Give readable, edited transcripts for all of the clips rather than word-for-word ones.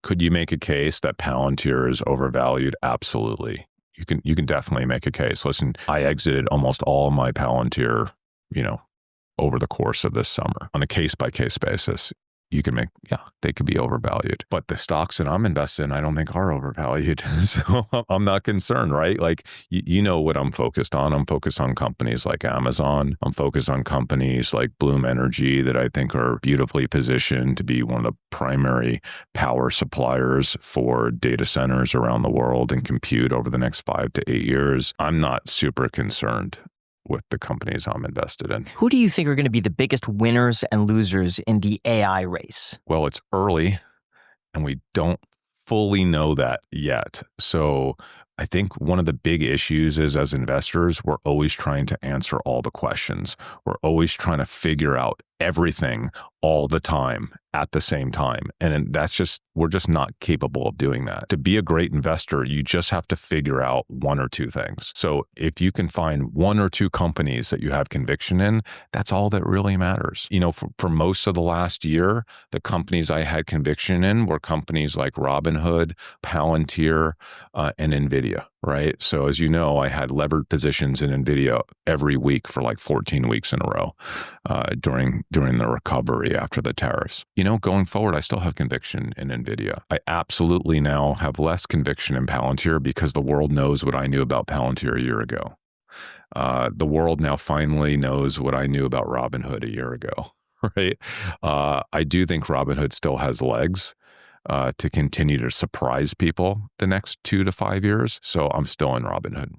Could you make a case that Palantir is overvalued? Absolutely. You can definitely make a case. Listen, I exited almost all of my Palantir, over the course of this summer on a case-by-case basis. You can make, they could be overvalued. But the stocks that I'm invested in, I don't think are overvalued. So I'm not concerned, right? Like, you know what I'm focused on. I'm focused on companies like Amazon. I'm focused on companies like Bloom Energy that I think are beautifully positioned to be one of the primary power suppliers for data centers around the world and compute over the next 5 to 8 years. I'm not super concerned with the companies I'm invested in. Who do you think are going to be the biggest winners and losers in the AI race? Well, it's early and we don't fully know that yet. So I think one of the big issues is, as investors, we're always trying to answer all the questions. We're always trying to figure out everything all the time at the same time. And we're just not capable of doing that. To be a great investor, you just have to figure out one or two things. So if you can find one or two companies that you have conviction in, that's all that really matters. For most of the last year, the companies I had conviction in were companies like Robinhood, Palantir, and NVIDIA, right? So as you know, I had levered positions in NVIDIA every week for like 14 weeks in a row during the recovery after the tariffs. Going forward, I still have conviction in NVIDIA. I absolutely now have less conviction in Palantir because the world knows what I knew about Palantir a year ago. The world now finally knows what I knew about Robinhood a year ago, right? I do think Robinhood still has legs to continue to surprise people the next 2 to 5 years. So I'm still in Robinhood.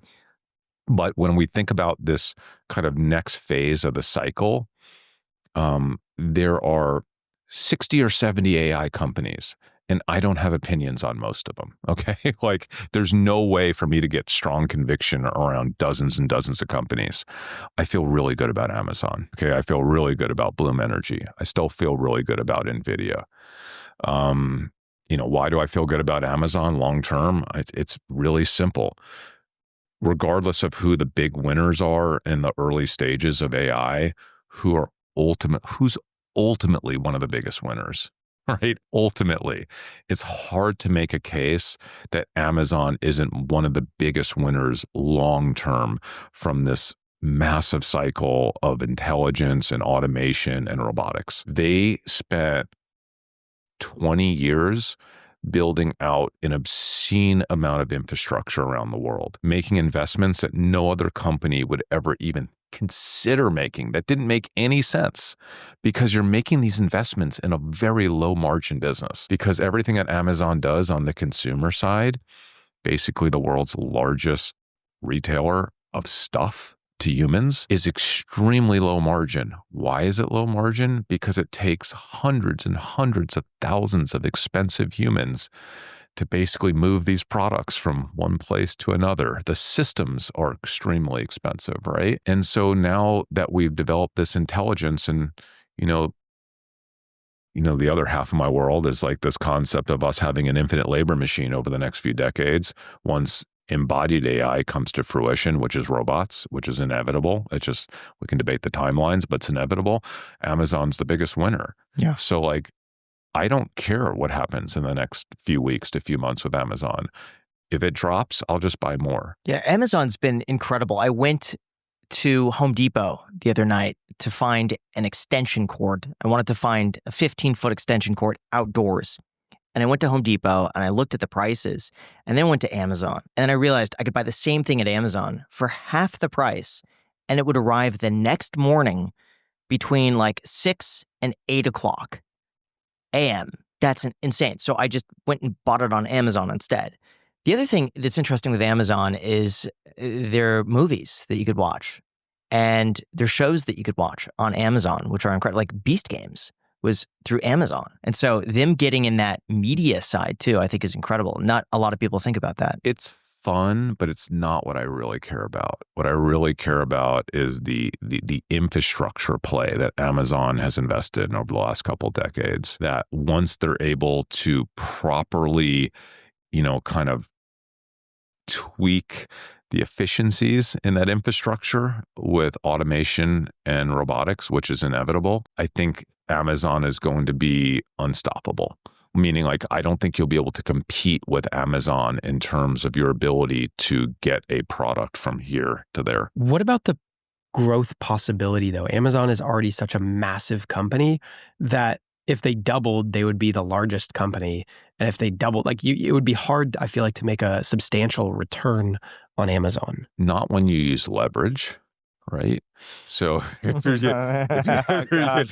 But when we think about this kind of next phase of the cycle, there are 60 or 70 AI companies, and I don't have opinions on most of them, okay? Like, there's no way for me to get strong conviction around dozens and dozens of companies. I feel really good about Amazon, okay? I feel really good about Bloom Energy. I still feel really good about NVIDIA. Why do I feel good about Amazon long term? It's really simple. Regardless of who the big winners are in the early stages of AI, who's ultimately one of the biggest winners, right? Ultimately, it's hard to make a case that Amazon isn't one of the biggest winners long term from this massive cycle of intelligence and automation and robotics. They spent 20 years building out an obscene amount of infrastructure around the world, making investments that no other company would ever even consider making. That didn't make any sense because you're making these investments in a very low margin business, because everything that Amazon does on the consumer side, basically the world's largest retailer of stuff to humans, is extremely low margin. Why is it low margin? Because it takes hundreds and hundreds of thousands of expensive humans to basically move these products from one place to another. The systems are extremely expensive, right? And so now that we've developed this intelligence, and the other half of my world is like this concept of us having an infinite labor machine over the next few decades, once embodied AI comes to fruition, which is robots, which is inevitable. It's just, we can debate the timelines, but it's inevitable. Amazon's the biggest winner. Yeah. So like, I don't care what happens in the next few weeks to few months with Amazon. If it drops, I'll just buy more. Yeah, Amazon's been incredible. I went to Home Depot the other night to find an extension cord. I wanted to find a 15-foot extension cord outdoors. And I went to Home Depot and I looked at the prices, and then went to Amazon. And then I realized I could buy the same thing at Amazon for half the price, and it would arrive the next morning between like 6 and 8 o'clock a.m. That's insane. So I just went and bought it on Amazon instead. The other thing that's interesting with Amazon is their movies that you could watch, and their shows that you could watch on Amazon, which are incredible. Like Beast Games was through Amazon. And so them getting in that media side too, I think is incredible. Not a lot of people think about that. It's fun, but it's not what I really care about. What I really care about is the infrastructure play that Amazon has invested in over the last couple of decades, that once they're able to properly, kind of tweak the efficiencies in that infrastructure with automation and robotics, which is inevitable, I think Amazon is going to be unstoppable. meaning like I don't think you'll be able to compete with Amazon in terms of your ability to get a product from here to there. What about the growth possibility though? Amazon is already such a massive company that if they doubled, they would be the largest company. And if they doubled, like it would be hard, I feel like, to make a substantial return on Amazon. Not when you use leverage, right? So if you're using leverage.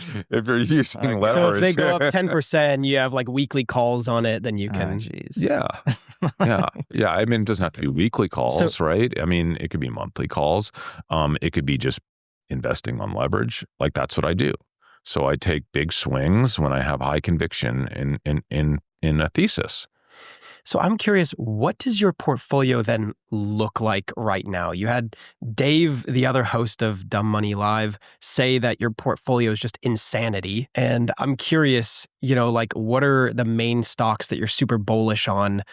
So if they go up 10%, you have like weekly calls on it, then you can. Yeah. I mean, it doesn't have to be weekly calls, right? I mean, it could be monthly calls. It could be just investing on leverage. Like that's what I do. So I take big swings when I have high conviction in a thesis. So I'm curious, what does your portfolio then look like right now? You had Dave, the other host of Dumb Money Live, say that your portfolio is just insanity. And I'm curious, like what are the main stocks that you're super bullish on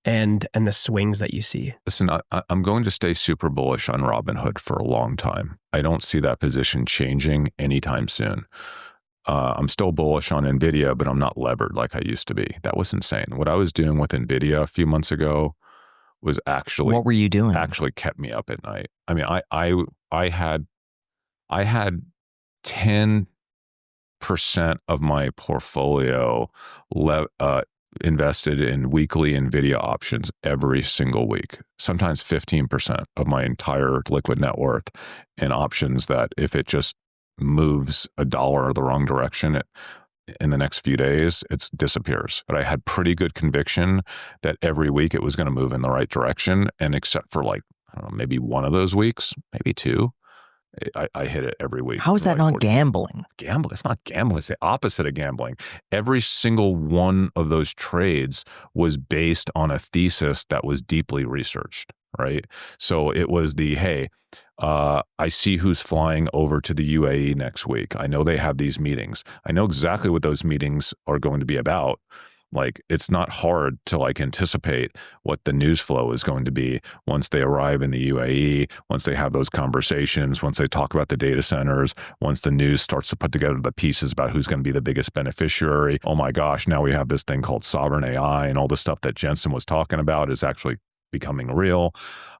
and the swings that you see? Listen, I'm going to stay super bullish on Robinhood for a long time. I don't see that position changing anytime soon. I'm still bullish on NVIDIA, but I'm not levered like I used to be. That was insane. What I was doing with NVIDIA a few months ago was actually... What were you doing? Actually kept me up at night. I mean, I had 10% of my portfolio invested in weekly NVIDIA options every single week, sometimes 15% of my entire liquid net worth in options that if it just moves $1 the wrong direction in the next few days, it disappears. But I had pretty good conviction that every week it was going to move in the right direction. And except for like, I don't know, maybe one of those weeks, maybe two, I hit it every week. How is that not gambling? Gambling. It's not gambling. It's the opposite of gambling. Every single one of those trades was based on a thesis that was deeply researched, right? So it was hey, I see who's flying over to the UAE next week. I know they have these meetings. I know exactly what those meetings are going to be about. Like, it's not hard to like anticipate what the news flow is going to be once they arrive in the UAE, once they have those conversations, once they talk about the data centers, once the news starts to put together the pieces about who's going to be the biggest beneficiary. Oh my gosh, now we have this thing called sovereign AI, and all the stuff that Jensen was talking about is actually becoming real.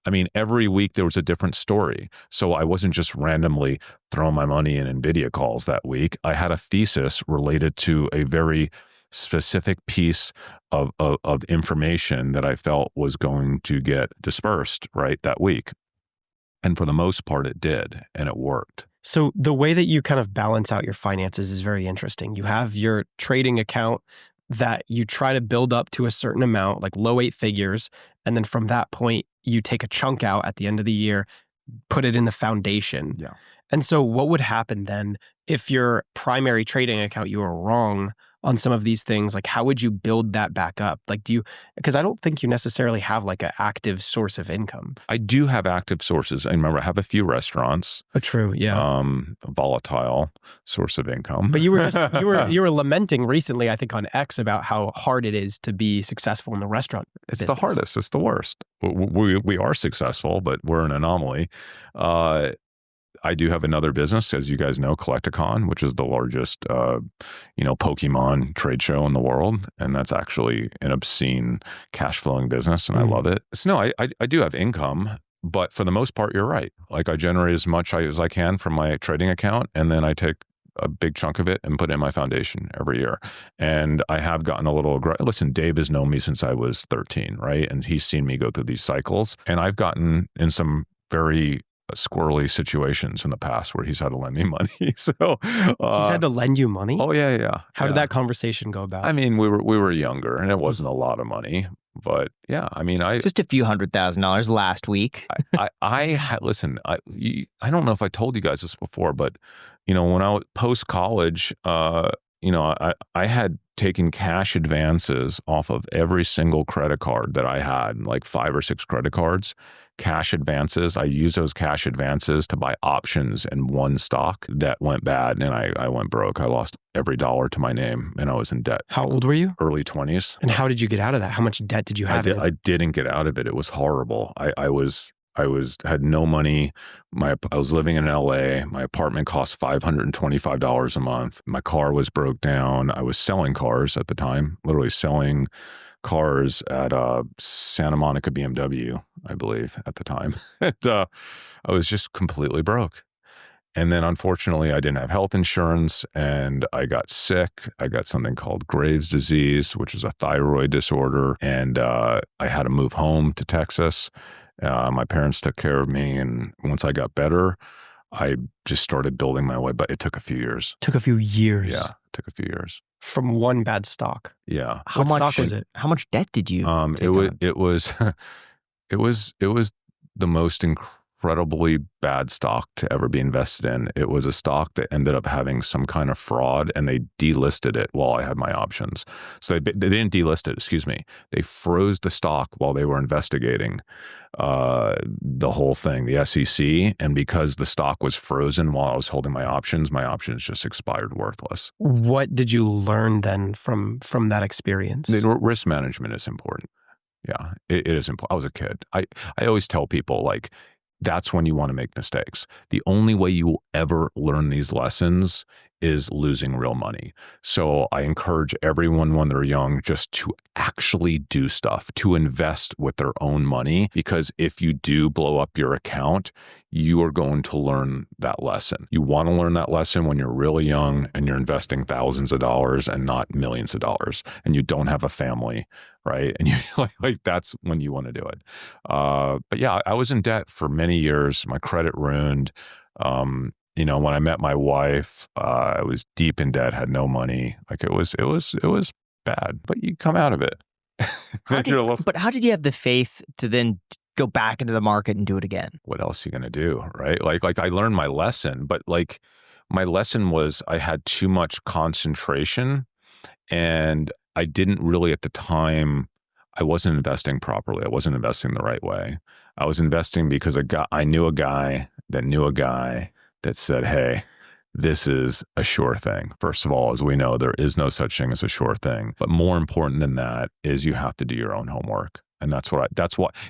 I mean, every week there was a different story. So I wasn't just randomly throwing my money in NVIDIA calls that week. I had a thesis related to a very specific piece of information that I felt was going to get dispersed right that week. And for the most part, it did, and it worked. So the way that you kind of balance out your finances is very interesting. You have your trading account that you try to build up to a certain amount, like low 8 figures. And then from that point, you take a chunk out at the end of the year, put it in the foundation. Yeah. And so what would happen then if your primary trading account, you were wrong on some of these things? Like, how would you build that back up? Like, because I don't think you necessarily have like an active source of income. I do have active sources. I remember I have a few restaurants. True. Yeah. Volatile source of income. But you were lamenting recently, I think on X, about how hard it is to be successful in the restaurant business. The hardest. It's the worst. We are successful, but we're an anomaly. I do have another business, as you guys know, Collecticon, which is the largest, Pokemon trade show in the world. And that's actually an obscene cash flowing business. And I love it. So no, I do have income, but for the most part, you're right. Like, I generate as much as I can from my trading account. And then I take a big chunk of it and put it in my foundation every year. And I have gotten a little aggressive. Listen, Dave has known me since I was 13, right? And he's seen me go through these cycles. And I've gotten in some very squirrely situations in the past where he's had to lend me money. So he's had to lend you money? Oh yeah. How did that conversation go about? I mean, we were younger, and it wasn't a lot of money, but yeah, I mean, just a few $100,000 last week. Listen, I don't know if I told you guys this before, but when I was post college, I had taken cash advances off of every single credit card that I had, like 5 or 6 credit cards, cash advances. I used those cash advances to buy options in one stock that went bad, and I went broke. I lost every dollar to my name, and I was in debt. How old were you? Early 20s. And how did you get out of that? How much debt did you have? I didn't get out of it. It was horrible. I was had no money. I was living in LA. My apartment cost $525 a month. My car was broke down. I was selling cars at the time, literally selling cars at Santa Monica BMW, I believe, at the time. And I was just completely broke. And then unfortunately, I didn't have health insurance and I got sick. I got something called Graves' disease, which is a thyroid disorder. And I had to move home to Texas. My parents took care of me. And once I got better, I just started building my way. But it took a few years. Took a few years. Yeah, it took a few years. From one bad stock. Yeah. How What much stock was it? How much debt did you take It was on? it was the most incredibly bad stock to ever be invested in. It was a stock that ended up having some kind of fraud, and they delisted it while I had my options. So they didn't delist it, excuse me. They froze the stock while they were investigating the whole thing, the SEC. And because the stock was frozen while I was holding my options just expired worthless. What did you learn then from that experience? Risk management is important. Yeah, it is important. I was a kid. I always tell people, like, that's when you want to make mistakes. The only way you will ever learn these lessons is losing real money. So I encourage everyone when they're young just to actually do stuff, to invest with their own money, because if you do blow up your account, you are going to learn that lesson. You want to learn that lesson when you're really young and you're investing thousands of dollars and not millions of dollars, and you don't have a family, right? And you like that's when you want to do it. But yeah, I was in debt for many years. My credit ruined. When I met my wife, I was deep in debt, had no money. Like it was bad, but you come out of it. But how did you have the faith to then go back into the market and do it again? What else are you going to do, right? Like I learned my lesson, but like my lesson was I had too much concentration, and I didn't really at the time, I wasn't investing properly. I wasn't investing the right way. I was investing because I knew a guy that knew a guy that said, hey, this is a sure thing. First of all, as we know, there is no such thing as a sure thing. But more important than that is you have to do your own homework. And that's why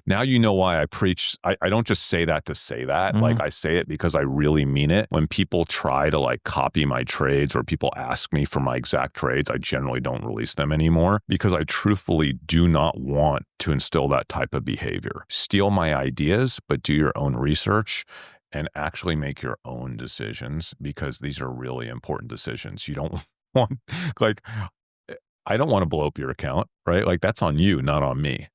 now you know why I preach. I don't just say that to say that. Mm-hmm. Like I say it because I really mean it. When people try to like copy my trades or people ask me for my exact trades, I generally don't release them anymore because I truthfully do not want to instill that type of behavior. Steal my ideas, but do your own research and actually make your own decisions, because these are really important decisions. You don't want, like, I don't want to blow up your account, right? Like that's on you, not on me.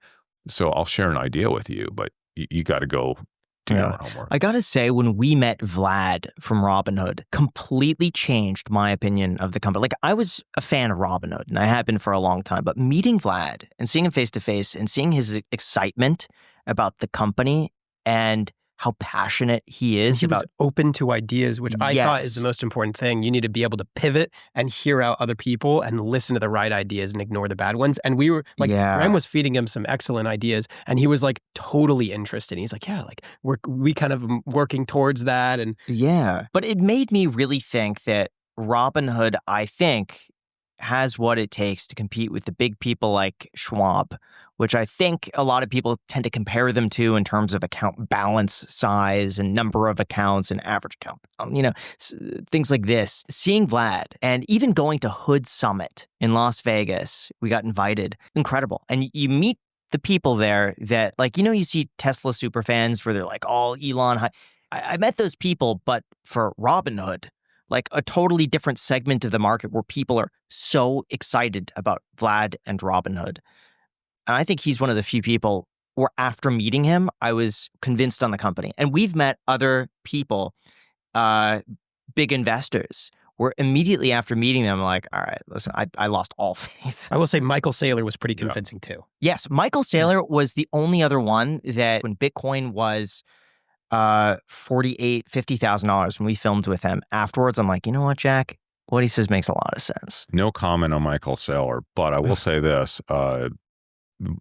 So I'll share an idea with you, but you got to go do your own homework. I got to say, when we met Vlad from Robinhood, completely changed my opinion of the company. Like I was a fan of Robinhood and I had been for a long time, but meeting Vlad and seeing him face to face and seeing his excitement about the company and how passionate he is He was about open to ideas, which I thought is the most important thing. You need to be able to pivot and hear out other people and listen to the right ideas and ignore the bad ones. And we were like, Graham was feeding him some excellent ideas, and he was like totally interested. He's like, yeah, like we kind of working towards that. And yeah, but it made me really think that Robinhood, I think, has what it takes to compete with the big people like Schwab, which I think a lot of people tend to compare them to in terms of account balance size and number of accounts and average account, things like this. Seeing Vlad and even going to Hood Summit in Las Vegas, we got invited. Incredible. And you meet the people there that, like, you see Tesla super fans where they're like all Elon high. I met those people, but for Robinhood, like a totally different segment of the market where people are so excited about Vlad and Robinhood. And I think he's one of the few people where after meeting him, I was convinced on the company. And we've met other people, big investors, where immediately after meeting them, I'm like, all right, listen, I lost all faith. I will say Michael Saylor was pretty convincing too. Yes, Michael Saylor was the only other one that when Bitcoin was $50,000 when we filmed with him. Afterwards, I'm like, you know what, Jack? What he says makes a lot of sense. No comment on Michael Saylor, but I will say this.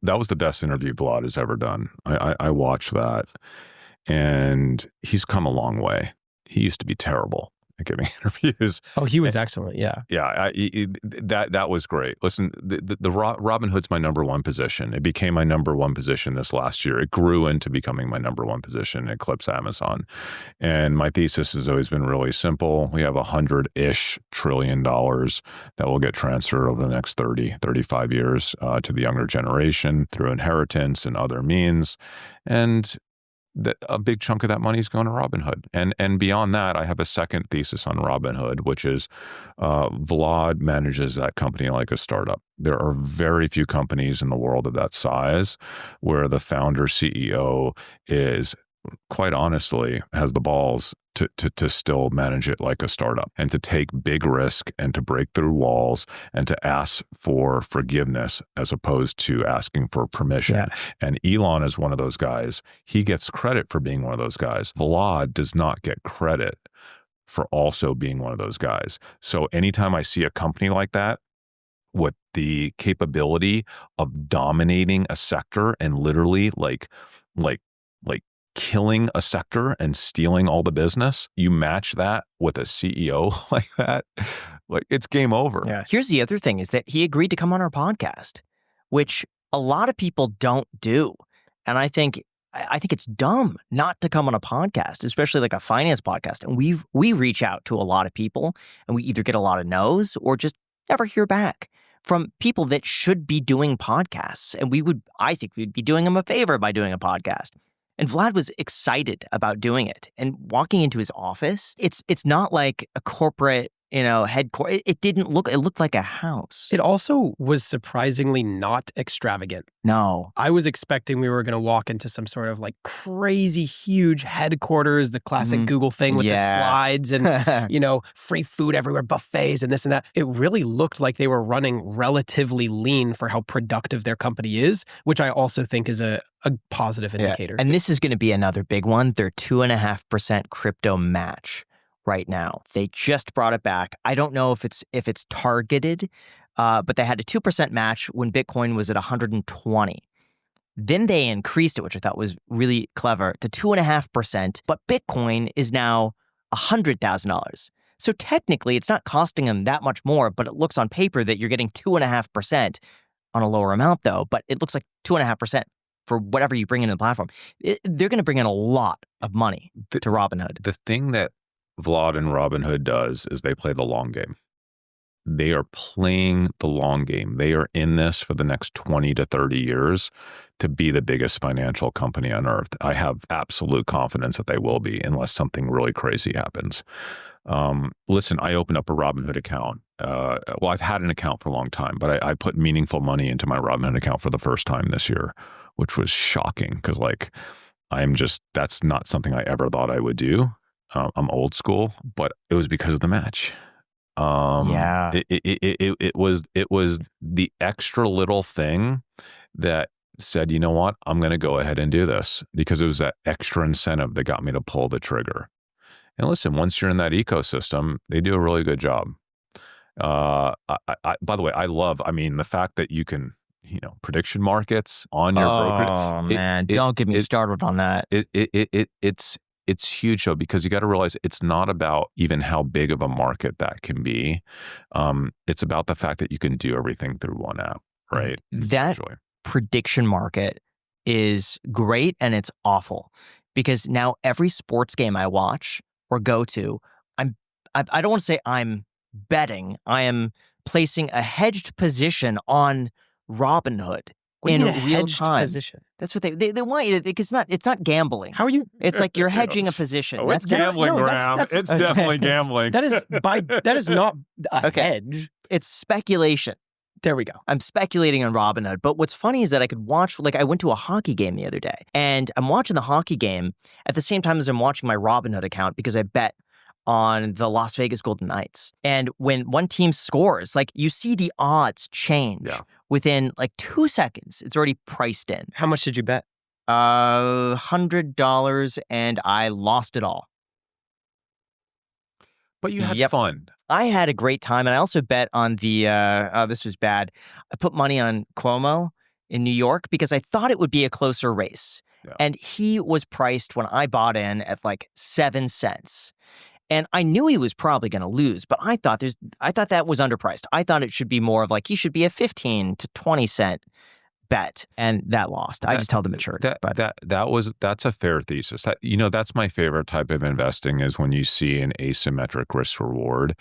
That was the best interview Vlad has ever done. I watched that, and he's come a long way. He used to be terrible. at giving interviews. Oh, he was excellent. Yeah. Yeah, that was great. Listen, the Robinhood's my number one position. It became my number one position this last year. It grew into becoming my number one position, eclipse Amazon. And my thesis has always been really simple. We have $100-ish trillion that will get transferred over the next 30, 35 years to the younger generation through inheritance and other means. And a big chunk of that money is going to Robinhood. And beyond that, I have a second thesis on Robinhood, which is Vlad manages that company like a startup. There are very few companies in the world of that size where the founder CEO is, quite honestly, has the balls to still manage it like a startup and to take big risk and to break through walls and to ask for forgiveness as opposed to asking for permission. Yeah. And Elon is one of those guys. He gets credit for being one of those guys. Vlad does not get credit for also being one of those guys. So anytime I see a company like that with the capability of dominating a sector and literally like killing a sector and stealing all the business, you match that with a CEO like that, like it's game over. Yeah. Here's the other thing is that he agreed to come on our podcast, which a lot of people don't do. And I think it's dumb not to come on a podcast, especially like a finance podcast. And we reach out to a lot of people and we either get a lot of no's or just never hear back from people that should be doing podcasts. And I think we'd be doing them a favor by doing a podcast. And Vlad was excited about doing it. And walking into his office, it's not like a corporate, headquarters. It looked like a house. It also was surprisingly not extravagant. No. I was expecting we were going to walk into some sort of like crazy huge headquarters, the classic Google thing with the slides and, free food everywhere, buffets and this and that. It really looked like they were running relatively lean for how productive their company is, which I also think is a positive indicator. And this is going to be another big one. Their 2.5% crypto match right now. They just brought it back. I don't know if it's targeted, but they had a 2% match when Bitcoin was at 120. Then they increased it, which I thought was really clever, to 2.5%. But Bitcoin is now $100,000. So technically, it's not costing them that much more, but it looks on paper that you're getting 2.5% on a lower amount, though. But it looks like 2.5% for whatever you bring into the platform. They're going to bring in a lot of money to Robinhood. The thing that Vlad and Robinhood does is they play the long game. They are playing the long game. They are in this for the next 20 to 30 years to be the biggest financial company on earth. I have absolute confidence that they will be unless something really crazy happens. Listen, I opened up a Robinhood account. I've had an account for a long time, but I put meaningful money into my Robinhood account for the first time this year, which was shocking because that's not something I ever thought I would do. I'm old school, but it was because of the match. It was the extra little thing that said, you know what, I'm going to go ahead and do this because it was that extra incentive that got me to pull the trigger. And listen, once you're in that ecosystem, they do a really good job. By the way, the fact that you can, prediction markets on your broker. Oh man, don't get me started on that. It's huge though, because you got to realize it's not about even how big of a market that can be. It's about the fact that you can do everything through one app, right? That prediction market is great and it's awful because now every sports game I watch or go to, I don't want to say I'm betting. I am placing a hedged position on Robinhood. In real time. Position? That's what they want you to. It's not gambling. How are you? It's like you're hedging a position. Oh, it's gambling, Graham. It's definitely gambling. That is not a hedge. It's speculation. There we go. I'm speculating on Robinhood. But what's funny is that I could watch, I went to a hockey game the other day, and I'm watching the hockey game at the same time as I'm watching my Robinhood account because I bet on the Las Vegas Golden Knights. And when one team scores, you see the odds change within 2 seconds. It's already priced in. How much did you bet? $100, and I lost it all. But you had fun. I had a great time, and I also bet on the, this was bad. I put money on Cuomo in New York because I thought it would be a closer race. Yeah. And he was priced when I bought in at 7 cents. And I knew he was probably going to lose, but I thought that was underpriced. I thought it should be more of like he should be a 15 to 20 cent bet, and that lost. I just held the maturity. That's a fair thesis. That's my favorite type of investing is when you see an asymmetric risk reward.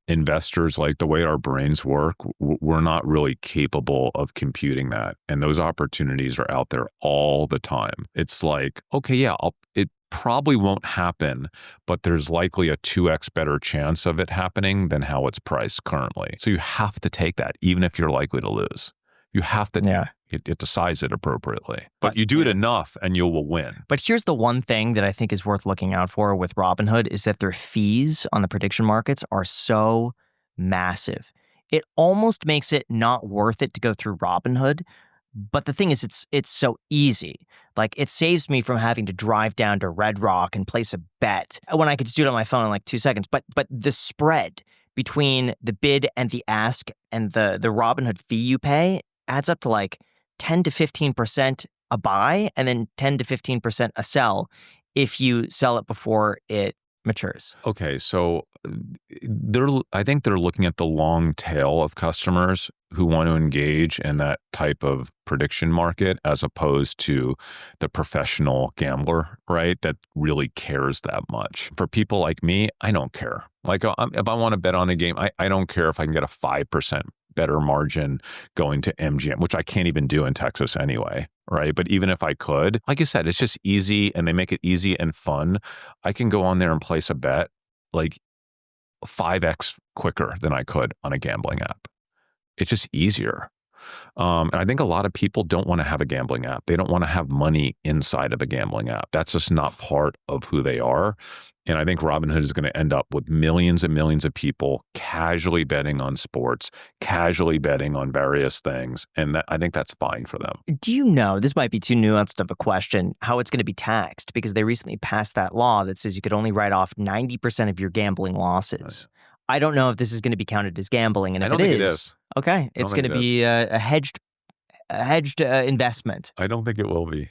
Investors, like the way our brains work, we're not really capable of computing that, and those opportunities are out there all the time. It's like, okay, yeah, it probably won't happen, but there's likely a 2x better chance of it happening than how it's priced currently. So you have to take that, even if you're likely to lose. You have to you have to size it appropriately. But you do it enough and you will win. But here's the one thing that I think is worth looking out for with Robinhood is that their fees on the prediction markets are so massive. It almost makes it not worth it to go through Robinhood. But the thing is, it's so easy. Like, it saves me from having to drive down to Red Rock and place a bet when I could just do it on my phone in like 2 seconds. But the spread between the bid and the ask and the Robinhood fee you pay adds up to like 10 to 15% a buy and then 10 to 15% a sell if you sell it before it matures. Okay, so I think they're looking at the long tail of customers who want to engage in that type of prediction market as opposed to the professional gambler, right? That really cares that much. For people like me, I don't care. Like, if I want to bet on a game, I don't care if I can get a 5% better margin going to MGM, which I can't even do in Texas anyway, right? But even if I could, like you said, it's just easy and they make it easy and fun. I can go on there and place a bet like 5x quicker than I could on a gambling app. It's just easier. And I think a lot of people don't want to have a gambling app. They don't want to have money inside of a gambling app. That's just not part of who they are. And I think Robinhood is going to end up with millions and millions of people casually betting on sports, casually betting on various things. And I think that's fine for them. Do you know, this might be too nuanced of a question, how it's going to be taxed? Because they recently passed that law that says you could only write off 90% of your gambling losses. Right. I don't know if this is going to be counted as gambling. And if it is, okay, it's going to be a hedged investment. I don't think it will be.